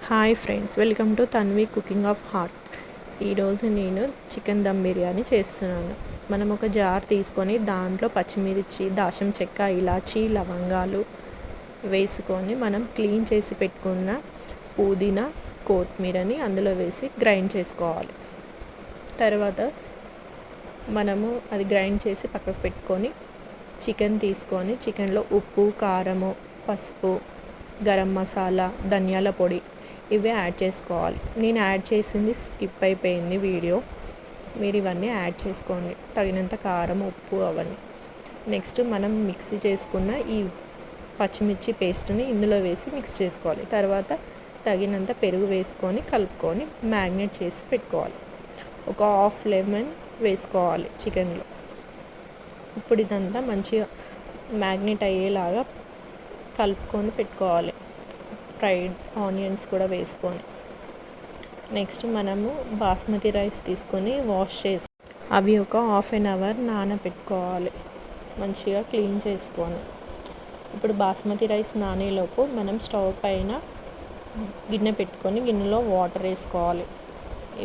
Hi friends, welcome to Tanvi cooking of heart. ఈరోజు నేను chicken dum biryani చేస్తున్నాను. మనం ఒక జార్ తీసుకొని దాంట్లో పచ్చిమిర్చి, దాల్చిన చెక్క, ఇలాచీ, లవంగాలు వేసుకొని మనం క్లీన్ చేసి పెట్టుకున్న పుదీనా, కొత్తిమీరని అందులో వేసి గ్రైండ్ చేసుకోవాలి. తర్వాత మనము అది గ్రైండ్ చేసి పక్కకు పెట్టుకొని చికెన్ తీసుకొని చికెన్లో ఉప్పు, కారము, పసుపు, గరం మసాలా, ధనియాల పొడి ఇవే యాడ్ చేసుకోవాలి. నేను యాడ్ చేసింది స్కిప్ అయిపోయింది వీడియో. మీరు ఇవన్నీ యాడ్ చేసుకోండి, తగినంత కారం, ఉప్పు అవన్నీ. నెక్స్ట్ మనం మిక్సీ చేసుకున్న ఈ పచ్చిమిర్చి పేస్ట్ని ఇందులో వేసి మిక్స్ చేసుకోవాలి. తర్వాత తగినంత పెరుగు వేసుకొని కలుపుకొని మ్యారినేట్ చేసి పెట్టుకోవాలి. ఒక హాఫ్ లెమన్ వేసుకోవాలి చికెన్లో. ఇప్పుడు ఇదంతా మంచిగా మ్యారినేట్ అయ్యేలాగా కలుపుకొని పెట్టుకోవాలి. ఫ్రైడ్ ఆనియన్స్ కూడా వేసుకొని నెక్స్ట్ మనము బాస్మతి రైస్ తీసుకొని వాష్ చేసి అవి ఒక హాఫ్ అన్ అవర్ నానబెట్టుకోవాలి, మంచిగా క్లీన్ చేసుకొని. ఇప్పుడు బాస్మతి రైస్ నానేలోపు మనం స్టవ్ పైన గిన్నె పెట్టుకొని గిన్నెలో వాటర్ వేసుకోవాలి.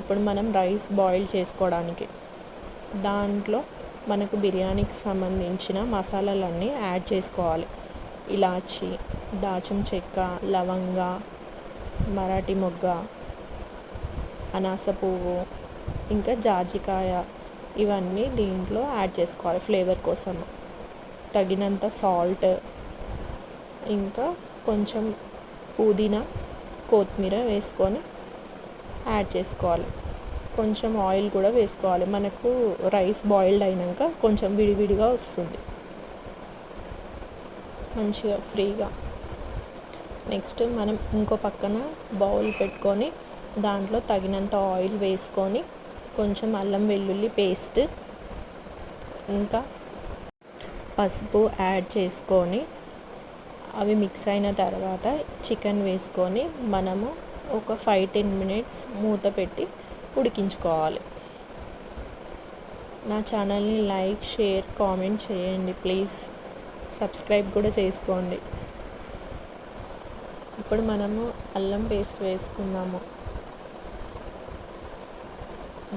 ఇప్పుడు మనం రైస్ బాయిల్ చేసుకోవడానికి దాంట్లో మనకు బిర్యానీకి సంబంధించిన మసాలాలన్నీ యాడ్ చేసుకోవాలి. ఇలాచీ, దాల్చిన చెక్క, లవంగ, మరాఠీ మొగ్గ, అనాస పువ్వు, ఇంకా జాజికాయ ఇవన్నీ దీంట్లో యాడ్ చేసుకోవాలి ఫ్లేవర్ కోసం. తగినంత సాల్ట్, ఇంకా కొంచెం పుదీనా, కొత్తిమీర వేసుకొని యాడ్ చేసుకోవాలి. కొంచెం ఆయిల్ కూడా వేసుకోవాలి. మనకు రైస్ బాయిల్డ్ అయినాక కొంచెం విడివిడిగా వస్తుంది మంచిగా ఫ్రీగా. నెక్స్ట్ మనం ఇంకో పక్కన బౌల్ పెట్టుకొని దాంట్లో తగినంత ఆయిల్ వేసుకొని కొంచెం అల్లం వెల్లుల్లి పేస్ట్, ఇంకా పసుపు యాడ్ చేసుకొని అవి మిక్స్ అయిన తర్వాత చికెన్ వేసుకొని మనము ఒక 5-10 మినిట్స్ మూత పెట్టి ఉడికించుకోవాలి. నా ఛానల్ని లైక్, షేర్, కామెంట్ చేయండి ప్లీజ్. సబ్స్క్రైబ్ కూడా చేసుకోండి. ఇప్పుడు మనము అల్లం పేస్ట్ వేసుకున్నాము.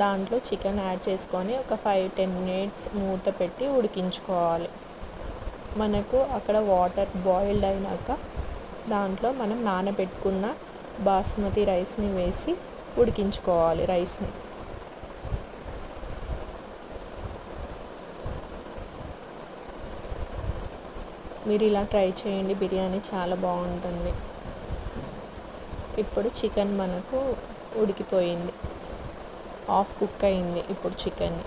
దాంట్లో చికెన్ యాడ్ చేసుకొని ఒక 5-10 మినిట్స్ మూత పెట్టి ఉడికించుకోవాలి. మనకు అక్కడ వాటర్ బాయిల్డ్ అయినాక దాంట్లో మనం నానబెట్టుకున్న బాస్మతి రైస్ని వేసి ఉడికించుకోవాలి. రైస్ని మీరు ఇలా ట్రై చేయండి, బిర్యానీ చాలా బాగుంటుంది. ఇప్పుడు చికెన్ మనకు ఉడికిపోయింది, హాఫ్ కుక్ అయింది. ఇప్పుడు చికెన్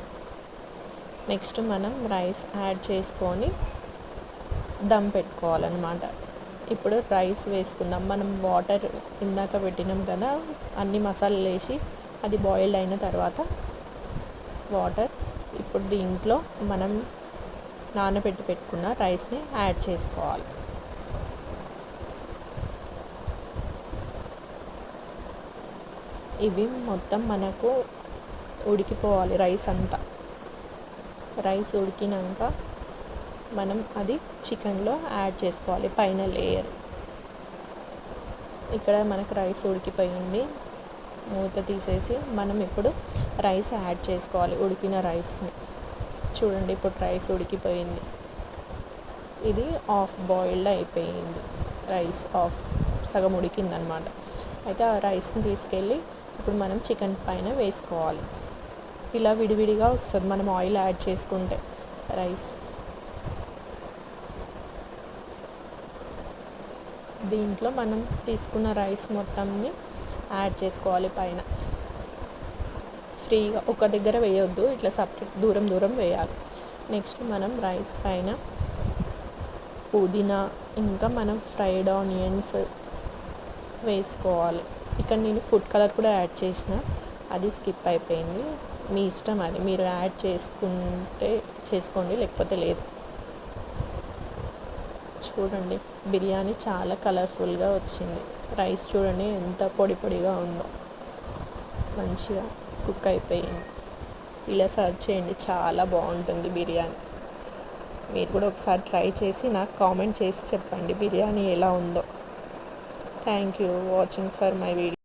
నెక్స్ట్ మనం రైస్ యాడ్ చేసుకొని దమ్ పెట్టుకోవాలన్నమాట. ఇప్పుడు రైస్ వేసుకుందాం. మనం వాటర్ ఇందాక పెట్టినాం కదా, అన్ని మసాలాలు వేసి అది బాయిల్డ్ అయిన తర్వాత వాటర్. ఇప్పుడు దీంట్లో మనం నానబెట్టి పెట్టుకున్న రైస్ని యాడ్ చేసుకోవాలి. ఇవి మొత్తం మనకు ఉడికిపోవాలి రైస్ అంతా. రైస్ ఉడికినాక మనం అది చికెన్లో యాడ్ చేసుకోవాలి, పైన లేయర్. ఇక్కడ మనకు రైస్ ఉడికిపోయింది. మూత తీసేసి మనం ఇప్పుడు రైస్ యాడ్ చేసుకోవాలి, ఉడికిన రైస్ని. చూడండి, ఇప్పుడు రైస్ ఉడికిపోయింది. ఇది హాఫ్ బాయిల్డ్ అయిపోయింది. రైస్ హాఫ్ సగం ఉడికిందనమాట. అయితే ఆ రైస్ని తీసుకెళ్ళి ఇప్పుడు మనం చికెన్ పైన వేసుకోవాలి. ఇలా విడివిడిగా వస్తుంది మనం ఆయిల్ యాడ్ చేసుకుంటే రైస్. దీంట్లో మనం తీసుకున్న రైస్ మొత్తంని యాడ్ చేసుకోవాలి పైన. ఫ్రీగా ఒక దగ్గర వేయొద్దు, ఇట్లా సపరేట్ దూరం దూరం వేయాలి. నెక్స్ట్ మనం రైస్ పైన పుదీనా, ఇంకా మనం ఫ్రైడ్ ఆనియన్స్ వేసుకోవాలి. ఇక్కడ నేను ఫుడ్ కలర్ కూడా యాడ్ చేసిన, అది స్కిప్ అయిపోయింది. మీ ఇష్టం, అది మీరు యాడ్ చేసుకుంటే చేసుకోండి, లేకపోతే లేదు. చూడండి, బిర్యానీ చాలా కలర్ఫుల్గా వచ్చింది. రైస్ చూడండి ఎంత పొడి పొడిగా ఉందో, మంచిగా కుక్ అయిపోయింది. ఇలా సర్వ్ చేయండి, చాలా బాగుంటుంది బిర్యానీ. మీరు కూడా ఒకసారి ట్రై చేసి నాకు కామెంట్ చేసి చెప్పండి బిర్యానీ ఎలా ఉందో. Thank you watching for my video.